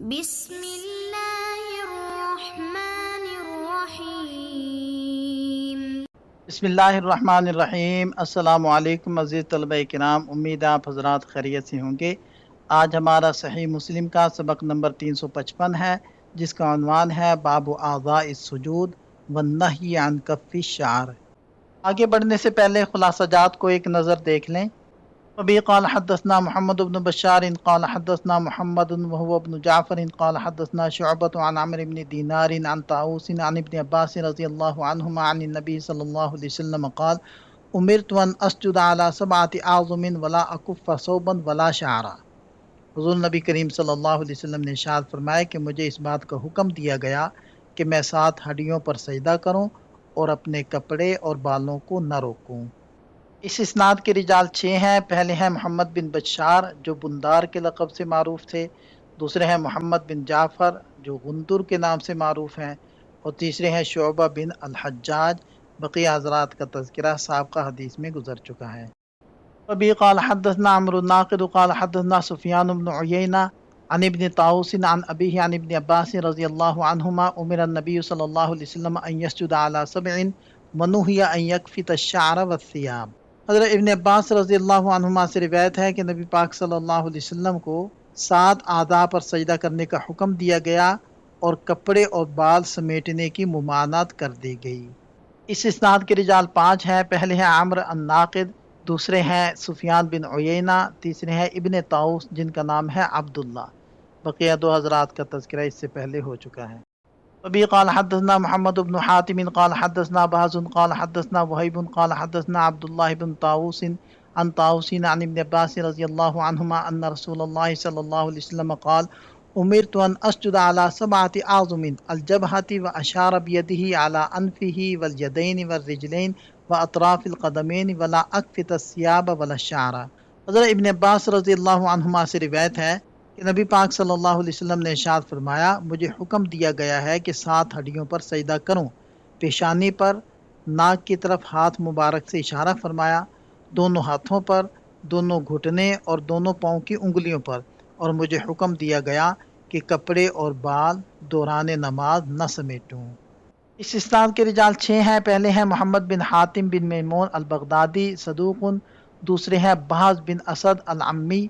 بسم اللہ الرحمن الرحیم۔ بسم اللہ الرحمن الرحیم۔ السلام علیکم عزیز طلبہ کرام، امید ہے آپ حضرات خیریت سے ہوں گے۔ آج ہمارا صحیح مسلم کا سبق نمبر 355 ہے، جس کا عنوان ہے باب اعضاء السجود والنہی عن کف الشعر۔ آگے بڑھنے سے پہلے خلاصہ جات کو ایک نظر دیکھ لیں۔ وبه قال حدثنا محمد بن بشار قال حدثنا محمد وهو ابن جعفر قال حدثنا شعبة عن عمرو بن دينار عن طاووس عن ابن عباس رضي الله عنهما عن النبي صلى الله عليه وسلم قال امرت ان اسجد على 7 اعظم ولا اكف ثوبا ولا شعرا۔ حضور نبی کریم صلی اللہ علیہ وسلم نے ارشاد فرمایا کہ مجھے اس بات کا حکم دیا گیا کہ میں 7 ہڈیوں پر سجدہ کروں اور اپنے کپڑے اور بالوں کو نہ روکوں۔ اس اسناد کے رجال 6 ہیں۔ پہلے ہیں محمد بن بشار جو بندار کے لقب سے معروف تھے، دوسرے ہیں محمد بن جعفر جو غندر کے نام سے معروف ہیں، اور تیسرے ہیں شعبہ بن الحجاج۔ بقیہ حضرات کا تذکرہ سابقہ حدیث میں گزر چکا ہے۔ وبه قال حدثنا عمرو الناقد قال حدثنا سفیان بن عیینہ عن ابن طاووس عن ابیہ عن ابن عباس رضی اللہ عنہما امر النبی صلی اللہ علیہ وسلم ان يسجد على 7 ونهي ان يكفت الشعر والثياب۔ حضرت ابن عباس رضی اللہ عنہما سے روایت ہے کہ نبی پاک صلی اللہ علیہ وسلم کو 7 اعضاء پر سجدہ کرنے کا حکم دیا گیا اور کپڑے اور بال سمیٹنے کی ممانعت کر دی گئی۔ اس اسناد کے رجال 5 ہیں۔ پہلے ہیں عمرو الناقد، دوسرے ہیں سفیان بن عیینہ، تیسرے ہیں ابن طاووس جن کا نام ہے عبداللہ۔ بقیہ 2 حضرات کا تذکرہ اس سے پہلے ہو چکا ہے۔ وبه قال حدثنا محمد بن حاتم قال حدثنا باز قال حدثنا وهيب قال حدثنا عبد الله بن طاووس عن طاووس عن ابن عباس رضي الله عنهما أن رسول الله صلى الله عليه وسلم قال أمرت أن أسجد على 7 أعظم الجبهة وأشار بيده على أنفه واليدين والرجلين وأطراف القدمين ولا أكفت الثياب ولا الشعر۔ حضرت ابن عباس رضی اللہ عنہما سے روایت ہے کہ نبی پاک صلی اللہ علیہ وسلم نے ارشاد فرمایا مجھے حکم دیا گیا ہے کہ 7 ہڈیوں پر سجدہ کروں، پیشانی پر، ناک کی طرف ہاتھ مبارک سے اشارہ فرمایا، دونوں ہاتھوں پر، دونوں گھٹنے اور دونوں پاؤں کی انگلیوں پر، اور مجھے حکم دیا گیا کہ کپڑے اور بال دوران نماز نہ سمیٹوں۔ اس اسناد کے رجال 6 ہیں۔ پہلے ہیں محمد بن حاتم بن میمون البغدادی صدوق، دوسرے ہیں بہز بن اسد العمی،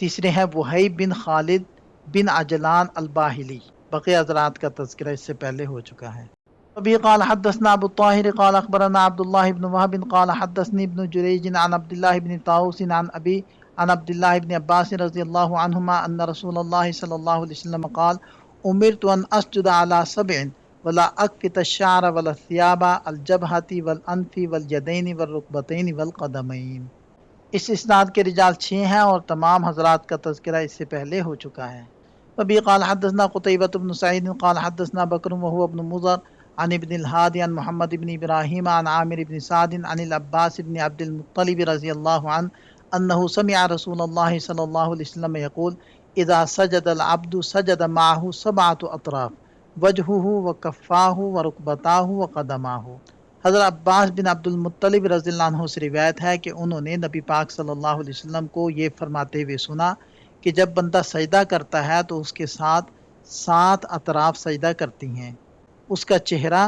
تیسرے ہیں وہیب بن خالد بن عجلان الباہلی۔ بقیہ حضرات کا تذکرہ اس سے پہلے ہو چکا ہے۔ وبه قال حدثنا ابو الطاهر قال اخبرنا عبد الله بن وهب قال حدثني ابن جريج عن عبد الله بن طاووس عن ابي عن عبد الله بن عباس رضي الله عنهما ان رسول الله صلى الله عليه وسلم قال امرت ان اسجد على 7 ولا اكفت الشعر ولا الثياب الجبهة والانف واليدين والركبتين والقدمين۔ اس اسناد کے رجال 6 ہیں اور تمام حضرات کا تذکرہ اس سے پہلے ہو چکا ہے۔ وبه قال حدثنا قتيبة بن سعيد قال حدثنا بكر وهو ابن مضر عن ابن الهادي عن محمد بن إبراهيم عن عامر بن سعد عن العباس بن عبد المطلب رضي الله عنه أنه سمع رسول الله صلى الله عليه وسلم يقول إذا سجد العبد سجد معه 7 أطراف وجهه وكفاه وركبتاه وقدماه۔ حضرت عباس بن عبد المطلب رضی اللہ عنہ سے روایت ہے کہ انہوں نے نبی پاک صلی اللہ علیہ وسلم کو یہ فرماتے ہوئے سنا کہ جب بندہ سجدہ کرتا ہے تو اس کے ساتھ 7 اطراف سجدہ کرتی ہیں، اس کا چہرہ،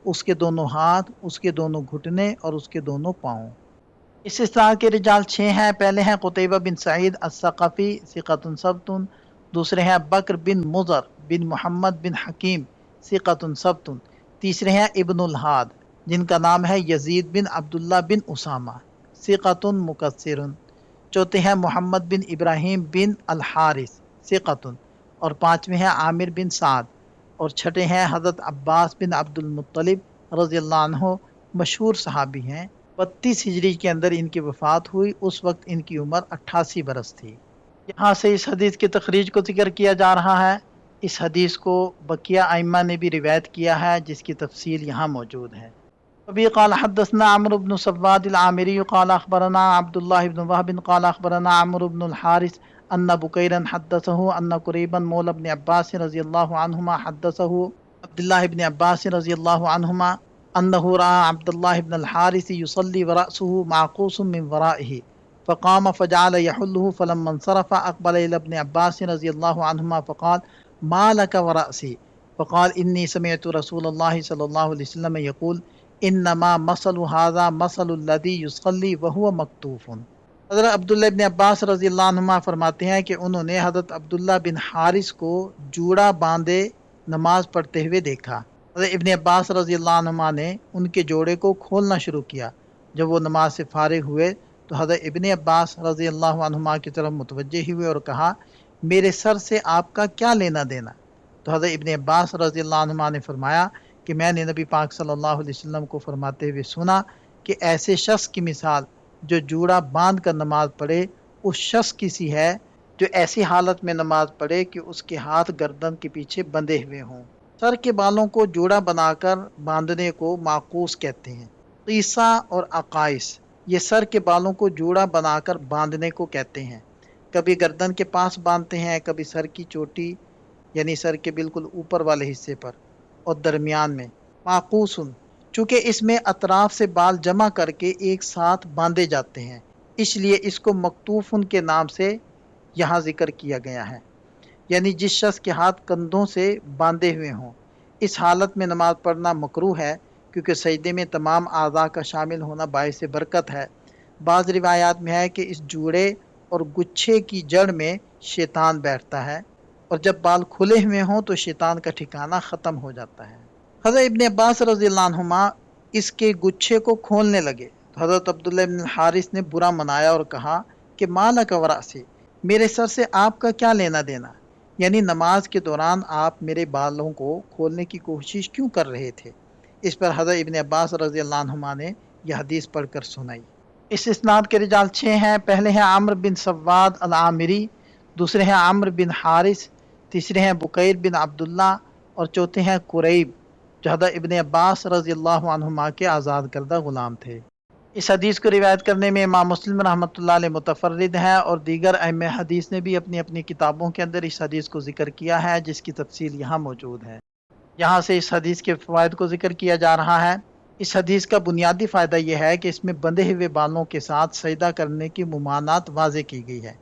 اس کے دونوں ہاتھ، اس کے دونوں گھٹنے اور اس کے دونوں پاؤں۔ اس اسناد کے رجال 6 ہیں۔ پہلے ہیں قتیبہ بن سعید الثقفی ثقۃ ثبت، دوسرے ہیں بکر بن مضر بن محمد بن حکیم ثقۃ ثبت، تیسرے ہیں ابن الہاد جن کا نام ہے یزید بن عبداللہ بن اسامہ ثقۃ مکثر، چوتھے ہیں محمد بن ابراہیم بن الحارث ثقۃ، اور پانچویں ہیں عامر بن سعد، اور چھٹے ہیں حضرت عباس بن عبد المطلب رضی اللہ عنہ، مشہور صحابی ہیں۔ 32 ہجری کے اندر ان کی وفات ہوئی، اس وقت ان کی عمر 88 برس تھی۔ یہاں سے اس حدیث کی تخریج کو ذکر کیا جا رہا ہے۔ اس حدیث کو بقیہ ائمہ نے بھی روایت کیا ہے جس کی تفصیل یہاں موجود ہے۔ وبه قال حدثنا عمرو بن سواد العامري قال اخبرنا عبد الله بن وهب قال اخبرنا عمرو بن الحارث ان بكيرا حدثه ان قريبا مولى ابن عباس رضي الله عنهما حدثه عبد الله بن عباس رضي الله عنهما انه راى عبد الله بن الحارث يصلي ورأسه معقوس من ورائه فقام فجعل يحله فلما انصرف اقبل الى ابن عباس رضي الله عنهما فقال ما लक व रअसी फ़क़ाल इन्नी समिअतु रसूलल्लाह सल्लल्लाहु अलैहि वसल्लम यक़ूल इन्नमा मसलु हाज़ा मसलुल्लज़ी युसल्ली व हुवा मक्तूफ़ुन। हज़रत अब्दुल्लाह इब्न अब्बास रज़ियल्लाहु अन्हुमा फरमाते हैं कि उन्होंने हज़रत अब्दुल्लाह बिन हारिस को जूड़ा बांधे नमाज पढ़ते हुए देखा। हज़रत इब्न अब्बास रज़ियल्लाहु अन्हुमा ने उनके जोड़े को खोलना शुरू किया। जब वो नमाज से फारिग हुए तो हज़रत इब्न अब्बास रज़ियल्लाहु अन्हुमा की तरफ मुतवज्जे हुए और कहा, मेरे सर से आपका क्या लेना देना। तो हज़रत इब्न अब्बास रज़ियल्लाहु अन्हुमा ने फरमाया कि मैंने नबी पाक सल्लल्लाहु अलैहि वसल्लम को फरमाते हुए सुना कि ऐसे शख्स की मिसाल जो जूड़ा बांध कर नमाज पढ़े उस शख्स की सी है जो ऐसी हालत में नमाज पढ़े कि उसके हाथ गर्दन के पीछे बंधे हुए हों। सर के बालों को जूड़ा बनाकर बांधने को माकूस कहते हैं। क़ीसा और अकाइस ये सर के बालों को जूड़ा बनाकर बांधने को कहते हैं। कभी गर्दन के पास बांधते हैं, कभी सर की चोटी यानी सर के बिल्कुल ऊपर वाले हिस्से पर और दरमियान में। माकूसन चूँकि इसमें अतराफ से बाल जमा करके एक साथ बांधे जाते हैं, इसलिए इसको मकतूफुन के नाम से यहाँ जिक्र किया गया है, यानी जिस शख्स के हाथ कंधों से बांधे हुए हों। इस हालत में नमाज पढ़ना मकरूह है क्योंकि सजदे में तमाम आज़ा का शामिल होना बाइस बरकत है। बाज़ रिवायात में है कि इस जूड़े और गुच्छे की जड़ में शैतान बैठता है और जब बाल खुले हुए हों तो शैतान का ठिकाना ख़त्म हो जाता है। हज़रत इब्न अब्बास रज़ियल्लाहु अन्हुमा इसके गुच्छे को खोलने लगे तो हज़रत अब्दुल्ला इब्न हारिस ने बुरा मनाया और कहा कि मा लक व रअसी, मेरे सर से आपका क्या लेना देना, यानी नमाज के दौरान आप मेरे बालों को खोलने की कोशिश क्यों कर रहे थे। इस पर हज़रत इब्न अब्बास रज़ियल्लाहु अन्हुमा ने यह हदीस पढ़कर सुनाई। इस इस्नाद के रिजाल 6 हैं। पहले हैं आम्र बिन सवाद अल आमिरी, दूसरे हैं आम्र बिन हारिस, तीसरे हैं बुकैर बिन अब्दुल्ला और चौथे हैं कुरैब जो हज़रत इब्न अब्बास रज़ियल्लाहु अन्हुमा के आज़ाद करदा गुलाम थे। इस हदीस को रिवायत करने में इमाम मुस्लिम रहमतुल्लाह अलैह मुतफर्रिद हैं और दीगर अइम्मा हदीस ने भी अपनी अपनी किताबों के अंदर इस हदीस को जिक्र किया है, जिसकी तफसील यहाँ मौजूद है। यहाँ से इस हदीस के फ़वाइद को जिक्र किया जा रहा है। इस हदीस का बुनियादी फ़ायदा यह है कि इसमें बंधे हुए बालों के साथ सजदा करने की मुमानात वाज़े की गई है,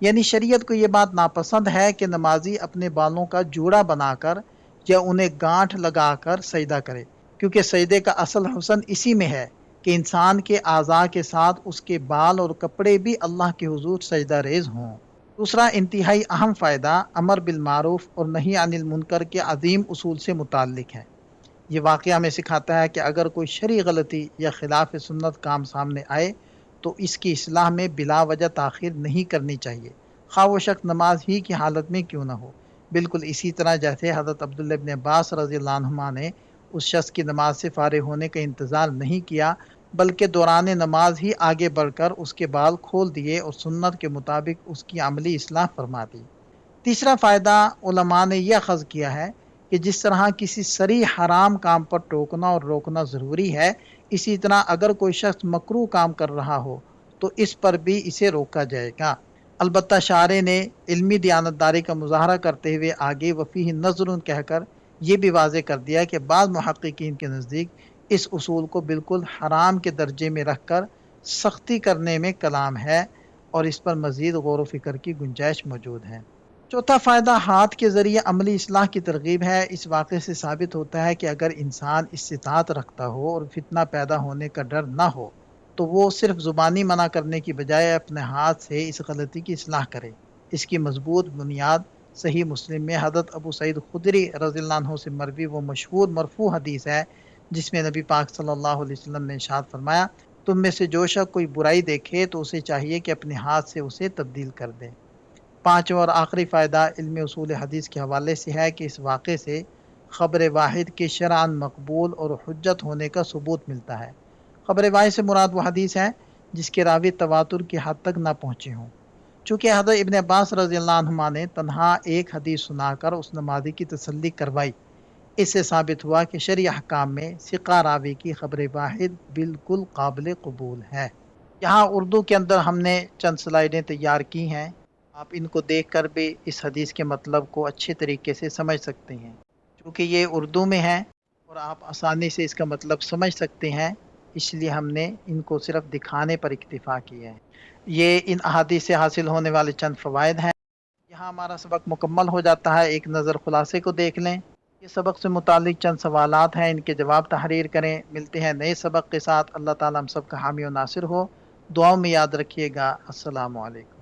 यानी शरीयत को ये बात नापसंद है कि नमाजी अपने बालों का जूड़ा बनाकर या उन्हें गांठ लगाकर सजदा करे, क्योंकि सजदे का असल हुस्न इसी में है कि इंसान के आज़ा के साथ उसके बाल और कपड़े भी अल्लाह के हुजूर सजदा रेज़ हों। दूसरा इंतहाई अहम फ़ायदा अमर बिल मारूफ और नही अनिल मुनकर के अजीम उसूल से मुताल्लिक है। ये वाक़या हमें सिखाता है कि अगर कोई शरई गलती या खिलाफ सुन्नत काम सामने आए तो इसकी इस्लाह में बिला वजह ताख़ीर नहीं करनी चाहिए, खा वो शख्स नमाज ही की हालत में क्यों ना हो। बिल्कुल इसी तरह जैसे हज़रत अब्दुल्लाह इब्न अब्बास रज़ियल्लाहु अन्हुमा ने उस शख्स की नमाज से फारिग होने का इंतज़ार नहीं किया, बल्कि दौरान नमाज ही आगे बढ़कर उसके बाल खोल दिए और सुन्नत के मुताबिक उसकी अमली इस्लाह फरमा दी। तीसरा फ़ायदा उलमा ने यह अख़ज़ किया है कि जिस तरह किसी सरी हराम काम पर टोकना और रोकना ज़रूरी है, इसी तरह अगर कोई शख्स मकरूह काम कर रहा हो तो इस पर भी इसे रोका जाएगा। अलबत्ता शारे ने इल्मी दियानतदारी का मुज़ाहरा करते हुए आगे वफ़ीह नज़रुन कहकर ये भी वाज़े कर दिया कि बाद मुहक्किकीन के नज़दीक इस उसूल को बिल्कुल हराम के दर्जे में रख कर सख्ती करने में कलाम है और इस पर मज़ीद गौर व फ़िक्र की गुंजाइश मौजूद है। चौथा फ़ायदा हाथ के ज़रिए अमली इस्लाह की तरगीब है। इस वाक़े से साबित होता है कि अगर इंसान इस्तिताअत रखता हो और फितना पैदा होने का डर ना हो तो वो सिर्फ ज़ुबानी मना करने की बजाय अपने हाथ से इस गलती की इस्लाह करे। इसकी मजबूत बुनियाद सही मुस्लिम में हज़रत अबू सईद खुदरी रज़ियल्लाहु अन्हु से मरवी वो मशहूर मरफू हदीस है, जिसमें नबी पाक सल्लल्लाहु अलैहि वसल्लम ने इरशाद फरमाया, तुम में से जो शख्स कोई बुराई देखे तो उसे चाहिए कि अपने हाथ से उसे तब्दील कर दे। पाँचवा और आखिरी फ़ायदा इल्म उसूल हदीस के हवाले से है कि इस वाक़े से ख़बर वाहिद के शरअन मकबूल और हुज्जत होने का सबूत मिलता है। ख़बर वाहिद से मुराद वो हदीस है जिसके रावी तवातुर की हद तक ना पहुँचे हों। चूँकि हज़रत इब्न अब्बास रज़ियल्लाहु अन्हुमा ने तन्हा एक हदीस सुनाकर उस नमाज़ी की तसल्ली करवाई, इससे साबित हुआ कि शरई अहकाम में सिक़ा रावी की ख़बर वाहिद बिल्कुल काबिल कबूल है। यहाँ उर्दू के अंदर हमने चंद स्लाइडें तैयार की हैं, आप इनको देखकर भी इस हदीस के मतलब को अच्छे तरीके से समझ सकते हैं। क्योंकि ये उर्दू में है और आप आसानी से इसका मतलब समझ सकते हैं, इसलिए हमने इनको सिर्फ दिखाने पर इक्तिफ़ा किया है। ये इन अहादीस से हासिल होने वाले चंद फ़वाइद हैं। یہاں ہمارا سبق مکمل ہو جاتا ہے۔ ایک نظر خلاصے کو دیکھ لیں۔ یہ سبق سے متعلق چند سوالات ہیں، ان کے جواب تحریر کریں۔ ملتے ہیں نئے سبق کے ساتھ۔ اللہ تعالیٰ ہم سب کا حامی و ناصر ہو۔ دعاؤں میں یاد رکھیے گا۔ السلام علیکم۔